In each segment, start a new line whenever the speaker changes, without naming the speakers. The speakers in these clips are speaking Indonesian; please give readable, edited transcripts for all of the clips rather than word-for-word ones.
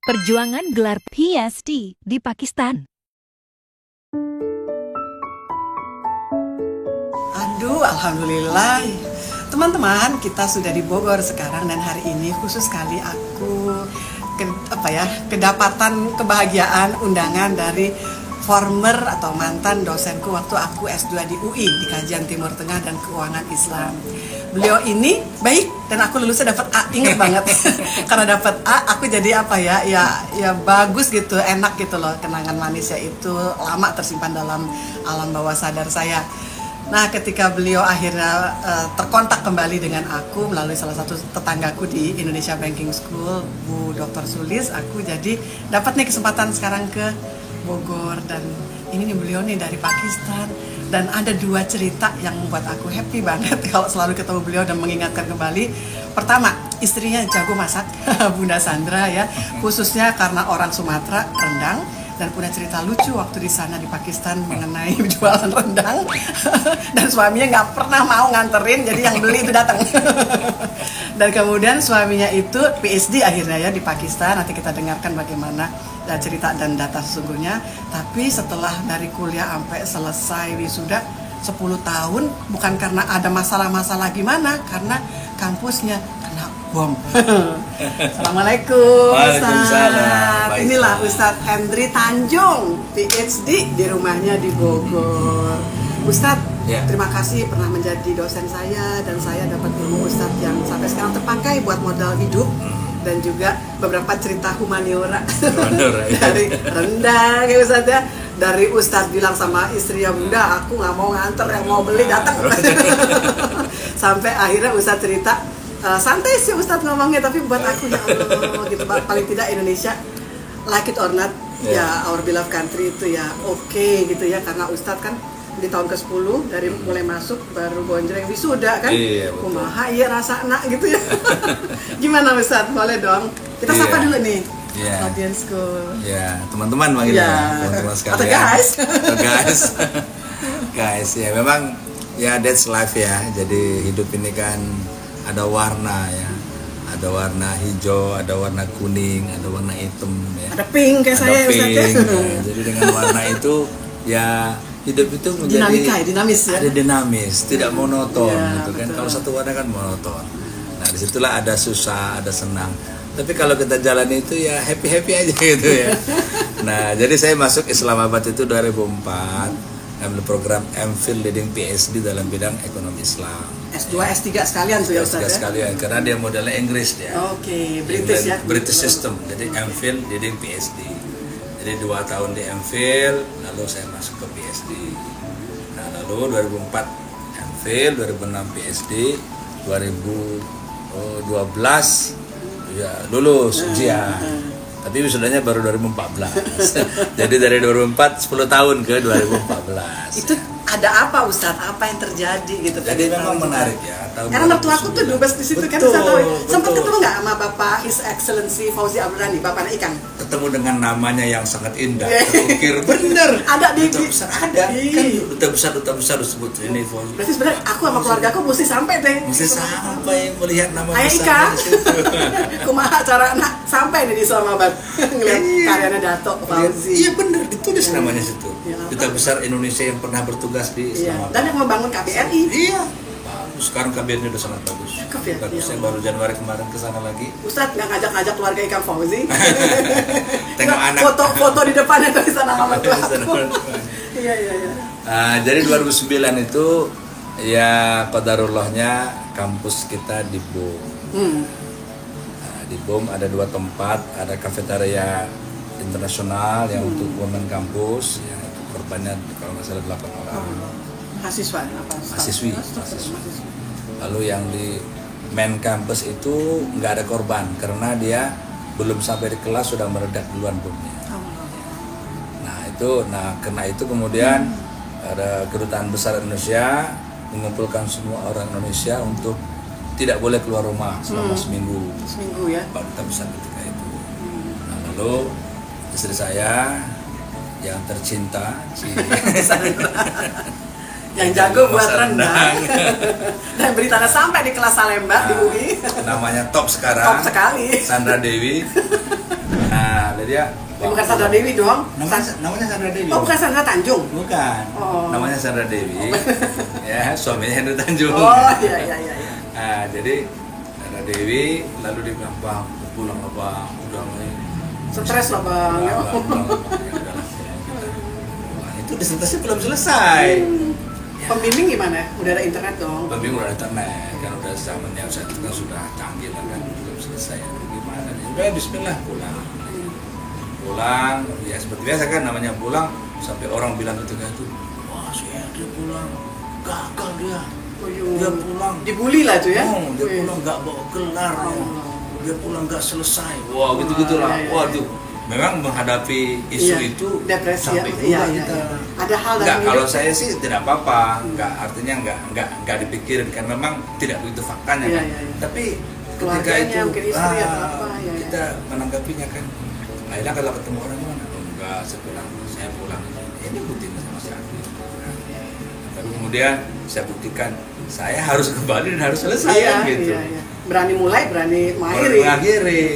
Perjuangan gelar PhD di Pakistan.
Aduh, alhamdulillah. Teman-teman, kita sudah di Bogor sekarang dan hari ini khusus sekali aku kedapatan kebahagiaan undangan dari former atau mantan dosenku waktu aku S2 di UI di Kajian Timur Tengah dan Keuangan Islam. Beliau ini baik dan aku lulusnya dapat A, ingat banget. Karena dapat A, aku jadi ya bagus gitu, enak gitu loh. Kenangan manisnya itu lama tersimpan dalam alam bawah sadar saya. Nah, ketika beliau akhirnya terkontak kembali dengan aku melalui salah satu tetanggaku di Indonesia Banking School, Bu Dr. Sulis, aku jadi dapat nih kesempatan sekarang ke Bogor dan ini nih beliau nih dari Pakistan dan ada dua cerita yang membuat aku happy banget kalau selalu ketemu beliau dan mengingatkan kembali. Pertama, istrinya jago masak, Bunda Sandra ya, khususnya karena orang Sumatera, rendang, dan punya cerita lucu waktu di sana di Pakistan mengenai jualan rendang dan suaminya nggak pernah mau nganterin, jadi yang beli itu datang. Dan kemudian suaminya itu PhD akhirnya ya di Pakistan. Nanti kita dengarkan bagaimana cerita dan data sesungguhnya. Tapi setelah dari kuliah sampai selesai wisuda 10 tahun, bukan karena ada masalah-masalah gimana, karena kampusnya kena bom. Assalamualaikum Ustaz. Inilah Ustadz Hendri Tanjung, PhD di rumahnya di Bogor. Ustadz, ya, terima kasih pernah menjadi dosen saya dan saya dapat ilmu Ustadz yang sampai sekarang terpakai buat modal hidup dan juga beberapa cerita humaniora dari rendang ya Ustadz ya. Dari Ustadz bilang sama istri ya, Bunda aku nggak mau nganter, yang mau beli datang. Sampai akhirnya Ustadz cerita, santai sih Ustadz ngomongnya, tapi buat aku ya Allah gitu, paling tidak Indonesia like it or not ya, our beloved country itu ya oke gitu ya, karena Ustadz kan di tahun ke-10 dari mulai masuk baru gonjreng wisuda kan, kumaha iya rasa enak gitu ya. Gimana Ustadz, boleh dong kita sapa dulu nih audiensku.
Ya, teman-teman manggilnya, teman-teman sekalian.
Atau guys.
Guys, ya memang ya that's life ya. Jadi hidup ini kan ada warna ya. Ada warna hijau, ada warna kuning, ada warna hitam ya.
Ada pink kayak saya Ustadz ya.
Jadi dengan warna itu ya hidup itu menjadi
dinamis ya.
Ada dinamis, tidak monoton
ya,
gitu kan.
Betul.
Kalau satu warna kan monoton. Nah, disitulah ada susah, ada senang. Tapi kalau kita jalani itu ya happy aja gitu ya. Nah, jadi saya masuk Islamabad itu 2004, ambil program MPhil Leading PhD dalam bidang ekonomi Islam.
S2, S3 sekalian tuh ya Ustaz ya?
Sekalian, karena dia modelnya Inggris dia.
Oke, British ya?
British system, jadi MPhil Leading PhD. Jadi 2 tahun di MPhil, lalu saya masuk ke PhD. Nah, lalu 2004 MPhil, 2006 PhD, 2012 ya lulus ujian. Tapi wisudanya baru 2014. Jadi dari 2004 10 tahun ke 2014.
Itu ada apa Ustadz? Apa yang terjadi gitu?
Jadi memang menarik ya.
Karena waktu aku tuh dubes di situ kan sempat ketemu nggak sama Bapak His Excellency Fauzi Abrani, Bapaknya Ikang?
Ketemu dengan namanya yang sangat indah, terukir bener.
Ada di
duta besar ada. Kan duta besar disebut ini Fauzi.
Berarti sebenarnya aku sama keluarga aku mesti sampai deh.
Mesti sampai melihat nama
besar. Ikang. Kumaha cara sampai nih di Islamabad ngeliat karyanya Dato Fauzi.
Iya bener, ditulis namanya situ. Duta besar Indonesia yang pernah bertugas di Islamabad.
Dan yang membangun KBRI.
Iya. Sekarang KBRI udah sangat bagus. Bagus, saya baru Januari kemarin ke sana lagi.
Ustadz nggak ngajak-ngajak keluarga Ikang Fauzi?
Tengok anak.
Foto di depannya tulisan nama tua. Iya.
Jadi 2009 itu ya qadarullahnya kampus kita dibom. Dibom, ada 2 tempat, ada kafetaria internasional yang untuk women kampus, yang itu korbannya kalau nggak salah 8 orang.
Mahasiswa
mahasiswi. Lalu yang di main campus itu nggak ada korban karena dia belum sampai di kelas sudah meledak duluan bomnya. Nah karena itu kemudian ada kedutaan besar Indonesia mengumpulkan semua orang Indonesia untuk tidak boleh keluar rumah selama seminggu
ya.
Duta besar ketika itu. Nah, lalu istri saya yang tercinta
yang jago buat rendang dan beritanya sampai di kelas Salemba di UI.
Namanya top sekarang.
Top sekali.
Sandra Dewi. Nah, Nah, dia
Bukan Sandra Dewi dong.
namanya Sandra Dewi.
Oh, bukan Sandra Tanjung.
Bukan.
Oh.
Namanya Sandra Dewi. Ya, suaminya Hendro Tanjung.
Oh, iya.
Nah, jadi Sandra Dewi lalu dia bilang, "Bang, pulang lah Bang, udah nih."
Stres lah Bang.
Ya udahlah, ya. Nah, itu disertasi belum selesai.
Pembimbing gimana? Udah ada internet dong.
Pembimbing udah ada internet, kan udah zamannya kan sudah canggih lah kan, belum selesai. Gimana nih? Udah Bismillah pulang, ya seperti biasa kan namanya pulang, sampai orang bilang ketika itu, wah dia pulang, gagal dia. Dia pulang
dibully lah tuh ya.
Dia pulang nggak bawa gelar ya. Dia pulang nggak selesai. Wah lah.
Iya.
Waduh, memang menghadapi isu itu
depresi
sampai
ya.
kita.
Ada hal
Enggak,
dalam
kalau
hidup.
saya sih tidak apa-apa. Artinya enggak dipikirin karena memang tidak begitu faktanya kan.
Iya.
Tapi ketika
Keluarganya,
itu
mungkin istri atau apa, ya.
kita menanggapinya kan. Akhirnya kalau ketemu orang mana? Oh, enggak, saya pulang. Ini buktinya sama si Abi. Nah, tapi kemudian saya buktikan saya harus kembali dan harus selesai kan, gitu.
Iya. Berani mulai, berani mengakhiri.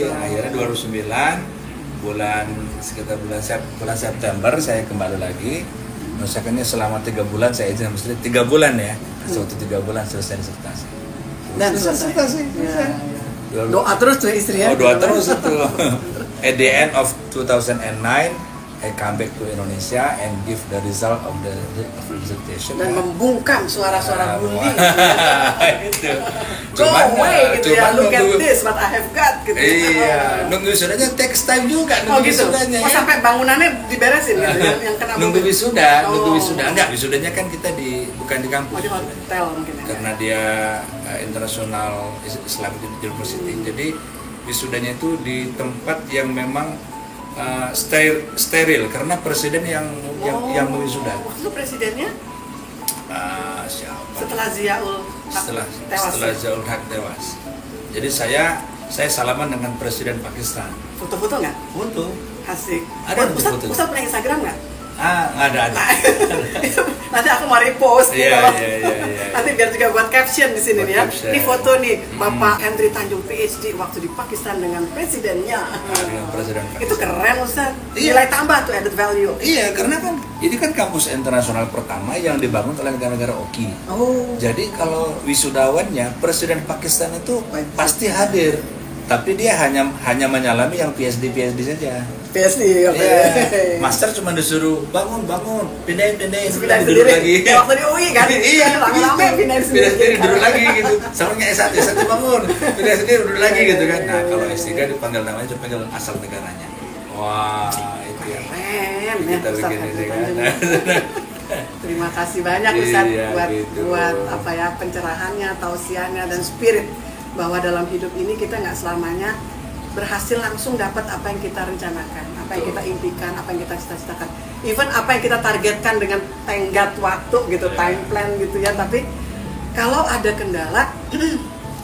Akhirnya 2009 sekitar bulan September saya kembali lagi. Misalkannya selama 3 bulan saya izin mesti 3 bulan ya. Suatu 3 bulan selesai disertasi.
Dan
selesai.
Doa terus tuh istri ya.
Oh, doa terus itu. At the end of 2009, I come back to Indonesia and give the result of the dissertation.
Dan membungkam suara-suara bully.
Itu.
Go away gitu ya. Look at this, what I have got gitu.
Iya, nunggu wisudanya takes time juga.
Oh gitu.
Wisudanya,
Oh sampai bangunannya diberesin gitu ya, yang kena
nunggu wisuda.
Oh.
Enggak, wisudanya kan kita bukan di kampus.
Oh, di hotel mungkin ya.
Karena dia International Islamic University. Jadi wisudanya itu di tempat yang memang steril karena presiden yang mewisuda.
Waktu itu presidennya
Siapa?
setelah Ziaul Haq tewas.
Setelah Ziaul Haq tewas. Jadi saya salaman dengan presiden Pakistan.
Foto-foto nggak?
Foto.
Asik.
Ada foto.
Ustaz punya Instagram nggak?
Ada.
Nanti aku mau repost gitu.
Iya.
Nanti biar juga buat caption di sini
Buat
nih ya.
caption.
Ini foto nih Bapak Henry Tanjung PhD waktu di Pakistan dengan presidennya.
Dengan presiden Pakistan.
Itu keren Ustaz.
Iya.
Nilai tambah tuh added value.
Iya, karena kan ini kan kampus internasional pertama yang dibangun oleh negara-negara OKI.
Oh.
Jadi kalau wisudawannya presiden Pakistan itu pasti hadir, tapi dia hanya menyalami yang PhD saja.
PhD, oke.
Iya. Master cuma disuruh bangun, pindahin
Pindahin
duduk
sendiri.
lagi.
Kayak waktu di UI kan?
Iya,
Lama-lama pindahin sendiri.
duduk lagi gitu. Samanya S1 bangun, pindah sendiri duduk lagi gitu kan. Nah, kalau S3 dipanggil namanya cuma panggil asal negaranya. Wah, itu ya.
Keren ya
Kita
Ustaz
bikin
Henry
ini kan.
Tanjung. Terima kasih banyak Ustaz
Iya,
buat
gitu.
apa ya pencerahannya, tausiahnya dan spirit bahwa dalam hidup ini kita nggak selamanya berhasil langsung dapat apa yang kita rencanakan, apa yang kita impikan, apa yang kita cita-citakan. Even apa yang kita targetkan dengan tenggat waktu gitu, time plan gitu ya. Tapi kalau ada kendala,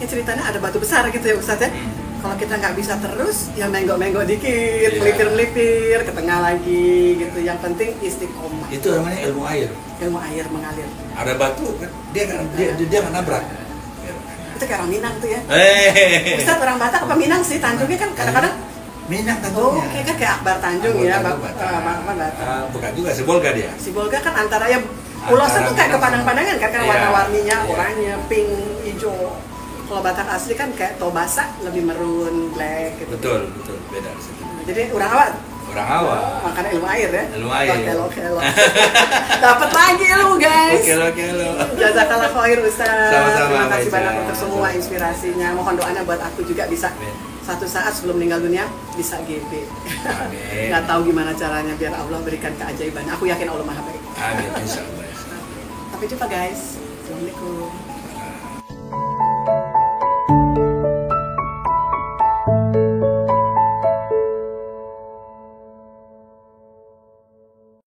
ya ceritanya ada batu besar gitu ya Ustaz ya. Kalau kita nggak bisa terus, ya menggok-menggok dikit, melipir-melipir, ke tengah lagi gitu. Yang penting istiqomah.
Itu namanya ilmu air.
Ilmu air mengalir.
Ada batu kan dia nggak nabrak.
Itu kayak orang Minang tuh ya.
Ustaz,
orang Batak apa Minang sih? Tanjungnya kan kadang-kadang
Minang
oh,
tentunya.
kayak Akbar Tanjung ya,
Batak.
Batak.
Bukan juga, Sibolga dia.
Sibolga kan antara ya ulosan tuh kayak kepadang-padangan kan,
Iya,
warna-warninya,
iya.
oranye, pink, hijau. Kalau Batak asli kan kayak Tobasa lebih merun, black gitu.
Betul, beda di situ.
Jadi orang awal.
Orang awal.
Makanya ilmu air ya.
Ilmu air.
Oke. Dapat lagi lu guys.
Oke.
Jazakallah khair Ustaz.
Sama-sama,
Terima kasih
Mbak
banyak
Ica.
untuk semua inspirasinya. Mohon doanya buat aku juga bisa
Amin.
satu saat sebelum meninggal dunia bisa GB.
Amin.
Nggak tahu gimana caranya biar Allah berikan keajaiban. Aku yakin Allah Maha Baik.
Amin, insya Allah.
Sampai jumpa guys. Assalamualaikum.